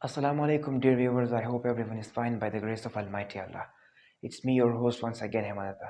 Assalamu alaikum, dear viewers. I hope everyone is fine by the grace of Almighty Allah. It's me, your host, once again, Hemanata.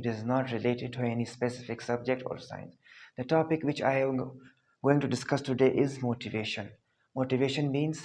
it is not related to any specific subject or science. The topic which I am going to discuss today is motivation. Motivation means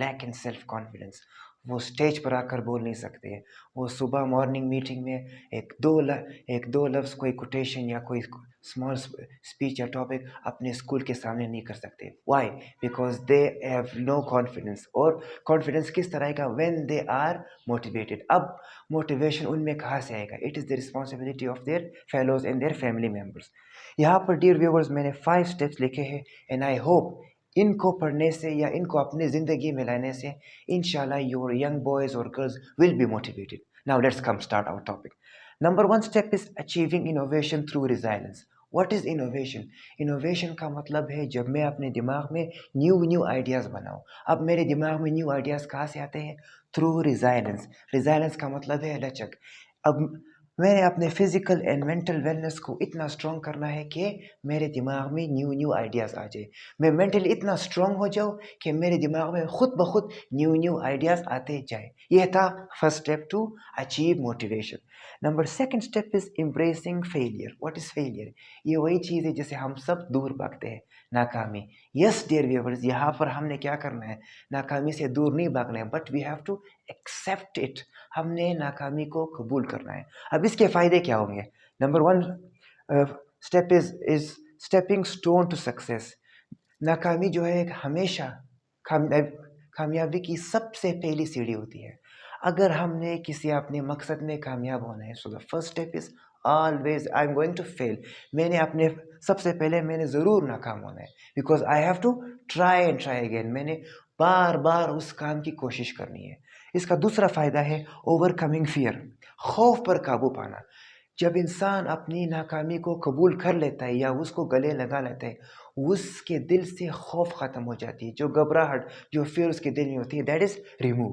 lack in self confidence. وہ stage پر آ کر بول نہیں سکتے. وہ صبح morning meeting میں ایک دو لفظ کوئی کوٹیشن یا کوئی اسمال اسپیچ یا ٹاپک اپنے اسکول کے سامنے نہیں کر سکتے. Why? Because they have no confidence. اور کانفیڈنس کس طرح کا؟ When they are motivated. اب موٹیویشن ان میں کہاں سے آئے گا؟ It is the responsibility of their fellows and their family members. یہاں پر ڈیئر ویورز میں نے 5 اسٹیپس لکھے ہیں اینڈ آئی ہوپ ان کو پڑھنے سے یا ان کو اپنی زندگی میں لانے سے انشاءاللہ یور ینگ بوائز اور girls will be motivated. Now let's come start our topic. Number 1 step is achieving innovation through resilience. What is innovation? Innovation کا مطلب ہے جب میں اپنے دماغ میں نیو آئیڈیاز بناؤں. اب میرے دماغ میں نیو آئیڈیاز کہاں سے آتے ہیں؟ تھرو ریزائلنس. ریزائلنس کا مطلب ہے لچک. اب میں نے اپنے فزیکل اینڈ مینٹل ویلنس کو اتنا اسٹرانگ کرنا ہے کہ میرے دماغ میں نیو آئیڈیاز آ جائے. میں مینٹلی اتنا اسٹرانگ ہو جاؤں کہ میرے دماغ میں خود بخود نیو آئیڈیاز آتے جائیں. یہ تھا first step to achieve motivation. Number 2 step is embracing failure. What is failure? یہ وہی چیز ہے جسے ہم سب دور بھاگتے ہیں، ناکامی. یس ڈیئر ویورز، یہاں پر ہم نے کیا کرنا ہے؟ ناکامی سے دور نہیں بھاگنا ہے، but we have to accept it. ہم نے ناکامی کو قبول کرنا ہے. اب اس کے فائدے کیا ہوں گے؟ Number 1 step is stepping stone to success. ناکامی جو ہے ہمیشہ کامیابی کی سب سے پہلی سیڑھی ہوتی ہے. اگر ہم نے کسی اپنے مقصد میں کامیاب ہونا ہے، so the first step is always I am going to fail. سب سے پہلے میں نے ضرور ناکام ہونا ہے، because I have to try and try again. میں نے بار اس کام کی کوشش کرنی ہے. اس کا دوسرا فائدہ ہے اوور کمنگ فیئر. خوف پر قابو پانا. جب انسان اپنی ناکامی کو قبول کر لیتا ہے یا اس کو گلے لگا لیتا ہے، اس کے دل سے خوف ختم ہو جاتی ہے. جو گھبراہٹ، جو فیئر اس کے دل میں ہوتی ہے، that is remove.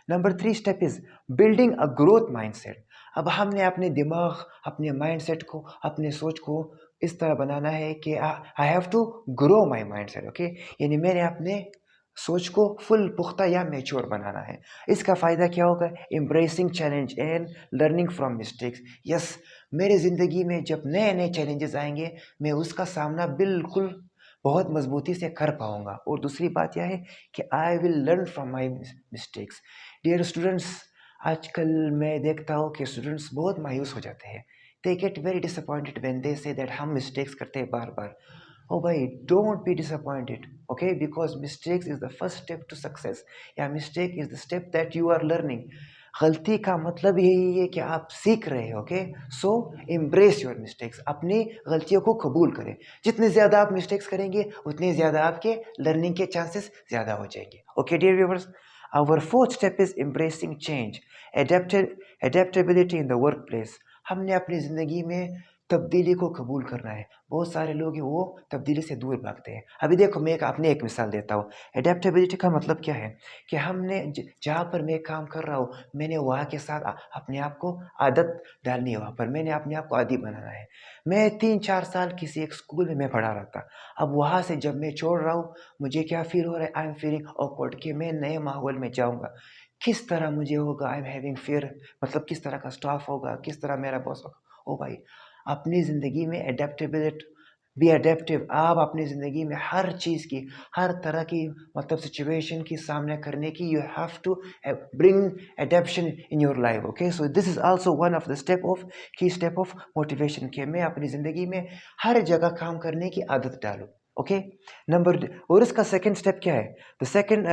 Number 3 step is building a growth mindset. اب ہم نے اپنے دماغ، اپنے مائنڈ سیٹ کو، اپنے سوچ کو اس طرح بنانا ہے کہ I have to grow my mindset. Okay, یعنی میں نے اپنے سوچ کو فل پختہ یا میچور بنانا ہے. اس کا فائدہ کیا ہوگا؟ Embracing challenge and learning from mistakes. Yes, میرے زندگی میں جب نئے چیلنجز آئیں گے، میں اس کا سامنا بالکل بہت مضبوطی سے کر پاؤں گا. اور دوسری بات یہ ہے کہ I will learn from my mistakes. Dear students, آج کل میں دیکھتا ہوں کہ اسٹوڈنٹس بہت مایوس ہو جاتے ہیں. They get very disappointed when they say that ہم مسٹیکس کرتے ہیں بار. او بھائی، don't be disappointed, okay, because mistakes is the first step to success, یا mistake is the step that you are learning. غلطی کا مطلب یہی ہے کہ آپ سیکھ رہے ہیں. Okay, so embrace your mistakes. اپنی غلطیوں کو قبول کریں. جتنے زیادہ آپ مسٹیکس کریں گے، اتنے زیادہ آپ کے لرننگ کے چانسز زیادہ ہو جائیں گے. Okay dear viewers, our fourth step is embracing change, adaptability in the workplace. ہم نے اپنی زندگی میں تبدیلی کو قبول کرنا ہے. بہت سارے لوگ ہیں وہ تبدیلی سے دور بھاگتے ہیں. ابھی دیکھو، میں اپنے ایک مثال دیتا ہوں. اڈیپٹیبلٹی کا مطلب کیا ہے؟ کہ ہم نے جہاں پر میں کام کر رہا ہوں، میں نے وہاں کے ساتھ اپنے آپ کو عادت ڈالنی ہے. وہاں پر میں نے اپنے آپ کو عادی بنانا ہے. میں 3-4 سال کسی ایک اسکول میں پڑھا رہا تھا. اب وہاں سے جب میں چھوڑ رہا ہوں، مجھے کیا فیل ہو رہا ہے؟ آئی ایم فیلنگ آکورڈ کہ میں نئے ماحول میں جاؤں گا. کس طرح مجھے ہوگا؟ آئی ایم ہیونگ فیئر، مطلب کس طرح کا اسٹاف ہوگا، کس طرح میرا باس ہوگا. او بھائی، اپنی زندگی میں بی اڈیپٹیو. آپ اپنی زندگی میں ہر چیز کی، ہر طرح کی مطلب سچویشن کی سامنا کرنے کی you have to bring adaption in your life. Okay, so this is also one of the key step of motivation, کہ میں اپنی زندگی میں ہر جگہ کام کرنے کی عادت ڈالوں. اوکے، اور اس کا سیکنڈ اسٹیپ کیا ہے؟ The second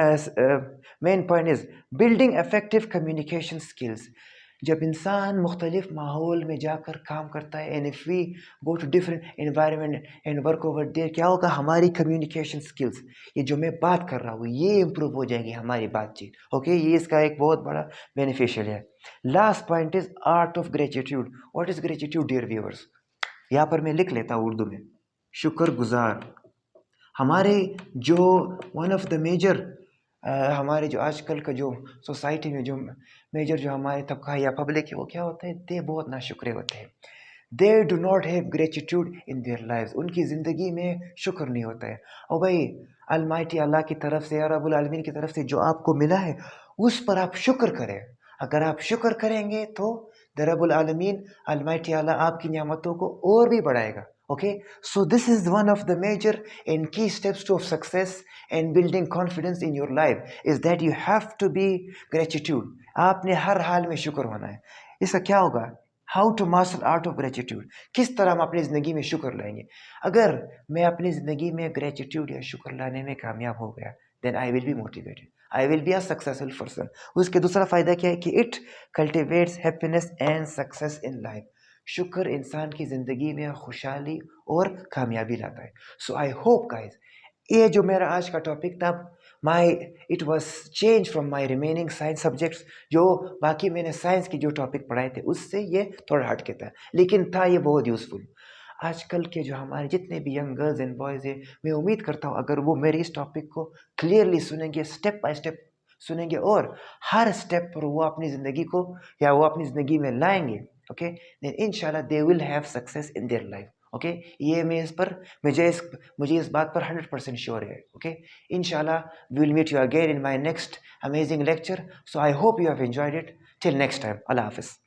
main point is building effective communication skills. جب انسان مختلف ماحول میں جا کر کام کرتا ہے، and if we go to different environment and work over there, کیا ہوگا؟ ہماری کمیونیکیشن اسکلز، یہ جو میں بات کر رہا ہوں، یہ امپروو ہو جائیں گی ہماری بات چیت. اوکے، یہ اس کا ایک بہت بڑا بینیفیشیل ہے. Last point is art of gratitude. What is gratitude dear viewers? یہاں پر میں لکھ لیتا ہوں اردو میں: شکر گزار. ہمارے جو ون آف دا میجر ہمارے جو آج کل کا جو سوسائٹی میں جو میجر جو ہمارے طبقہ یا پبلک ہے وہ کیا ہوتا ہے، دے بہت ناشکرے ہوتے ہیں. They do not have gratitude in their life. ان کی زندگی میں شکر نہیں ہوتا ہے. اور بھائی المائٹی اللہ کی طرف سے یا رب العالمین کی طرف سے جو آپ کو ملا ہے اس پر آپ شکر کریں. اگر آپ شکر کریں گے تو رب العالمین المائٹی اللہ آپ کی نعمتوں کو اور بھی بڑھائے گا. Okay, so this is one of the major and key steps to success and building confidence in your life is that you have to be gratitude. آپ نے ہر حال میں شکر ہونا ہے. اس کا کیا ہوگا؟ How to master art of gratitude. کس طرح ہم اپنی زندگی میں شکر لائیں گے. اگر میں اپنی زندگی میں گریٹیٹیوڈ یا شکر لانے میں کامیاب ہو گیا then I will be motivated, I will be a successful person. اس کے دوسرا فائدہ کیا ہے کہ it cultivates happiness and success in life. شکر انسان کی زندگی میں خوشحالی اور کامیابی لاتا ہے. سو آئی ہوپ گائز یہ جو میرا آج کا ٹاپک تھا it was change from my remaining science subjects. جو باقی میں نے سائنس کی جو ٹاپک پڑھائے تھے اس سے یہ تھوڑا ہٹ کے تھا, لیکن تھا یہ بہت یوزفل. آج کل کے جو ہمارے جتنے بھی ینگ گرلز اینڈ بوائز ہیں, میں امید کرتا ہوں اگر وہ میرے اس ٹاپک کو کلیئرلی سنیں گے, اسٹیپ بائی اسٹیپ سنیں گے, اور ہر اسٹیپ پر وہ اپنی زندگی کو یا وہ اپنی زندگی میں لائیں گے, اوکے, دین ان شاء اللہ they will have success in their life. Okay, یہ میں اس پر مجھے اس بات پر 100% شیور ہے. اوکے, ان شاء اللہ we will meet you again in my next amazing lecture. So I hope you have enjoyed it. Till next time, Allah Hafiz.